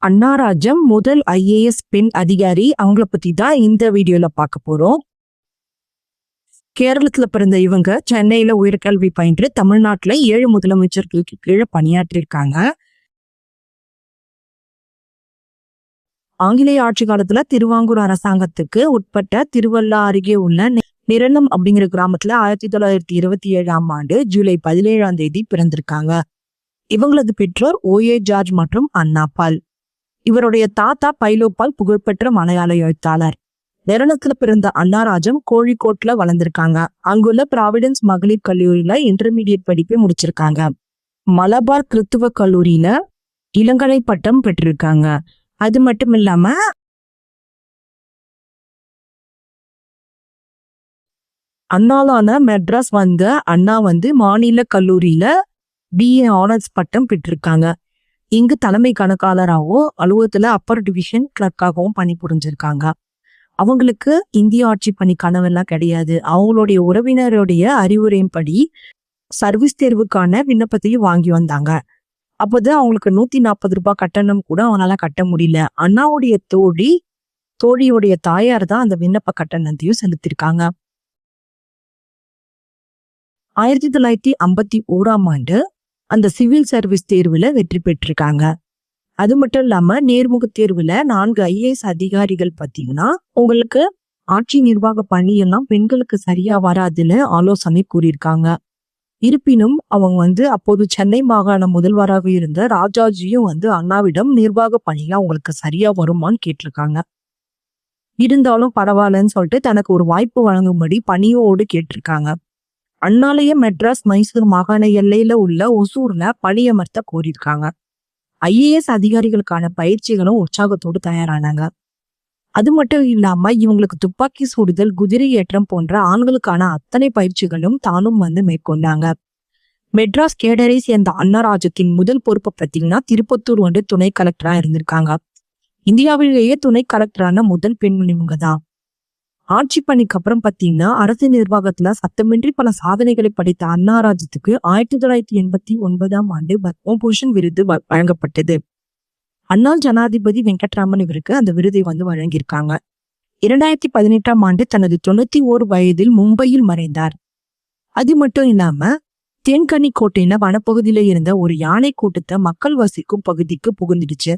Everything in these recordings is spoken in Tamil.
அன்னாராஜம் முதல் ஐஏஎஸ் பெண் அதிகாரி. அவங்கள பத்தி தான் இந்த வீடியோல பார்க்க போறோம். கேரளத்துல பிறந்த இவங்க சென்னையில உயர்கல்வி பயின்று தமிழ்நாட்டுல 7 முதலமைச்சர்களுக்கு கீழே பணியாற்றிருக்காங்க. ஆங்கிலேய ஆட்சி காலத்துல திருவாங்கூர் அரசாங்கத்துக்கு உட்பட்ட திருவள்ளா அருகே உள்ள நிரணம் அப்படிங்கிற கிராமத்துல 1927ஆம் ஆண்டு ஜூலை 17ஆம் தேதி பிறந்திருக்காங்க. இவங்களது பெற்றோர் ஓஏ ஜார்ஜ் மற்றும் அண்ணா பால். இவருடைய தாத்தா பைலோபால் புகழ்பெற்ற மலையாள எழுத்தாளர். நிரணத்துல பிறந்த அன்னாராஜம் கோழிக்கோட்ல வளர்ந்திருக்காங்க. அங்குள்ள ப்ராவிடன்ஸ் மகளிர் கல்லூரியில இன்டர்மீடியட் படிப்பை முடிச்சிருக்காங்க. மலபார் கிறித்துவ கல்லூரியில இளங்கலை பட்டம் பெற்றிருக்காங்க. அது மட்டும் இல்லாம அண்ணாலான மெட்ராஸ் வந்த அண்ணா மாநில கல்லூரியில பிஏ ஆனர்ஸ் பட்டம் பெற்றிருக்காங்க. இங்கு தலைமை கணக்காளராகவும் அலுவலகத்துல அப்பர் டிவிஷன் கிளர்க்காகவும் பணிபுரிஞ்சிருக்காங்க. அவங்களுக்கு இந்திய ஆட்சி பணி கனவெல்லாம் கிடையாது. அவங்களுடைய உறவினருடைய அறிவுரையின்படி சர்வீஸ் தேர்வுக்கான விண்ணப்பத்தையும் வாங்கி வந்தாங்க. அப்போதான் அவங்களுக்கு 140 ரூபாய் கட்டணம் கூட அவனால கட்ட முடியல. அண்ணாவுடைய தோழியுடைய தாயார் தான் அந்த விண்ணப்ப கட்டணத்தையும் செலுத்திருக்காங்க. 1951ஆம் ஆண்டு அந்த சிவில் சர்வீஸ் தேர்வுல வெற்றி பெற்றிருக்காங்க. அது மட்டும் இல்லாம நேர்முக தேர்வுல 4 ஐஏஎஸ் அதிகாரிகள் பார்த்தீங்கன்னா உங்களுக்கு ஆட்சி நிர்வாக பணியெல்லாம் பெண்களுக்கு சரியா வராதுன்னு ஆலோசனை கூறியிருக்காங்க. இருப்பினும் அவங்க அப்போது சென்னை மாகாண முதல்வராக இருந்த ராஜாஜியும் அண்ணாவிடம் நிர்வாக பணியா உங்களுக்கு சரியா வருமான்னு கேட்டிருக்காங்க. இருந்தாலும் பரவாயில்லன்னு சொல்லிட்டு தனக்கு ஒரு வாய்ப்பு வழங்கும்படி பணியோடு கேட்டிருக்காங்க. அண்ணாலய மெட்ராஸ் மைசூர் மாகாண எல்லையில உள்ள ஒசூர்ல பணியமர்த்த கோரியிருக்காங்க. ஐஏஎஸ் அதிகாரிகளுக்கான பயிற்சிகளும் உற்சாகத்தோடு தயாரானாங்க. அது மட்டும் இல்லாம இவங்களுக்கு துப்பாக்கி சுடுதல், குதிரை ஏற்றம் போன்ற ஆண்களுக்கான அத்தனை பயிற்சிகளும் தானும் மேற்கொண்டாங்க. மெட்ராஸ் கேடரை சேர்ந்த அன்னாராஜத்தின் முதல் பொறுப்பை பார்த்தீங்கன்னா திருப்பத்தூர் துணை கலெக்டரா இருந்திருக்காங்க. இந்தியாவிலேயே துணை கலெக்டரான முதல் பெண்மணி இவங்க தான். ஆட்சி பணிக்கு அப்புறம் பார்த்தீங்கன்னா அரசு நிர்வாகத்துல சத்தமின்றி பல சாதனைகளை படைத்த அன்னாராஜத்துக்கு 1989ஆம் ஆண்டு பத்மபூஷன் விருது வழங்கப்பட்டது. அண்ணா ஜனாதிபதி வெங்கட்ராமன் இவருக்கு அந்த விருதை வழங்கியிருக்காங்க. 2018ஆம் ஆண்டு தனது 91 வயதில் மும்பையில் மறைந்தார். அது மட்டும் இல்லாம தென்கனிக்கோட்டையில வனப்பகுதியில இருந்த ஒரு யானை கூட்டத்தை மக்கள் வசிக்கும் பகுதிக்கு புகுந்துடுச்சு.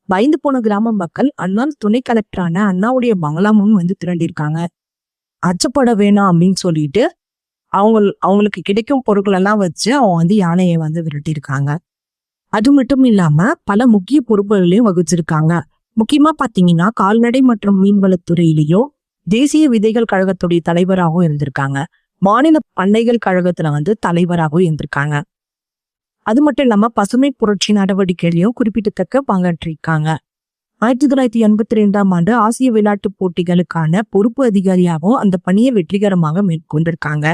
பயந்து போன கிராம மக்கள் அண்ணா துணை கலெக்டரான அண்ணாவுடைய பங்களாமும் திரண்டிருக்காங்க. அச்சப்பட வேணாம் அப்படின்னு சொல்லிட்டு அவங்களுக்கு கிடைக்கும் பொருட்கள் எல்லாம் வச்சு அவங்க யானையை விரட்டியிருக்காங்க. அது மட்டும் இல்லாம பல முக்கிய பொறுப்புகளையும் வகிச்சிருக்காங்க. முக்கியமா பாத்தீங்கன்னா கால்நடை மற்றும் மீன்வளத்துறையிலேயும் தேசிய விதைகள் கழகத்துடைய தலைவராகவும் இருந்திருக்காங்க. மாநில பண்ணைகள் கழகத்துல தலைவராகவும் இருந்திருக்காங்க. அது மட்டும் இல்லாம பசுமை புரட்சி நடவடிக்கையிலையும் குறிப்பிடத்தக்க பங்காற்றிருக்காங்க. 1982ஆம் ஆண்டு ஆசிய விளையாட்டு போட்டிகளுக்கான பொறுப்பு அதிகாரியாகவும் அந்த பணியை வெற்றிகரமாக மேற்கொண்டிருக்காங்க.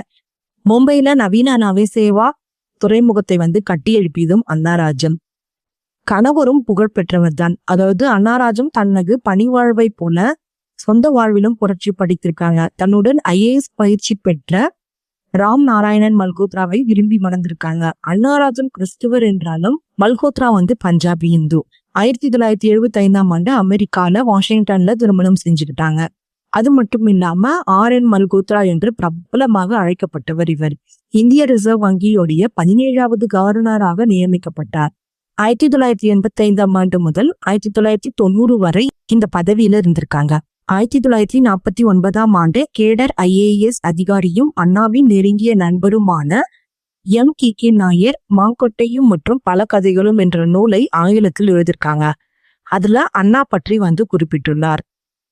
மும்பையில நவீன நவேசேவா துறைமுகத்தை கட்டி எழுப்பியதும் அன்னாராஜம். கணவரும் புகழ் பெற்றவர் தான். அதாவது அன்னாராஜம் தனது பணி வாழ்வை போல சொந்த வாழ்விலும் புரட்சி படித்திருக்காங்க. தன்னுடன் ஐஏஎஸ் பயிற்சி பெற்ற ராம் நாராயணன் மல்கோத்ராவை விரும்பி மணந்திருக்காங்க. அன்னாராஜம் கிறிஸ்துவர் என்றாலும் மல்கோத்ரா பஞ்சாபி இந்து. 1975ஆம் ஆண்டு அமெரிக்கால வாஷிங்டன்ல திருமணம் செஞ்சுக்கிட்டாங்க. அது மட்டும் இல்லாம RN மல்கோத்ரா என்று பிரபலமாக அழைக்கப்பட்டவர் இவர். இந்திய ரிசர்வ் வங்கியோடைய 17வது கவர்னராக நியமிக்கப்பட்டார். 1985ஆம் ஆண்டு முதல் 1990 வரை இந்த பதவியில இருந்திருக்காங்க. 1949ஆம் ஆண்டு கேடர் IAS அதிகாரியும் அண்ணாவின் நெருங்கிய நண்பருமான MKK நாயர் மாங்கொட்டையும் மற்றும் பல கதைகளும் என்ற நூலை ஆங்கிலத்தில் எழுதியிருக்காங்க. அதுல அண்ணா பற்றி குறிப்பிட்டுள்ளார்.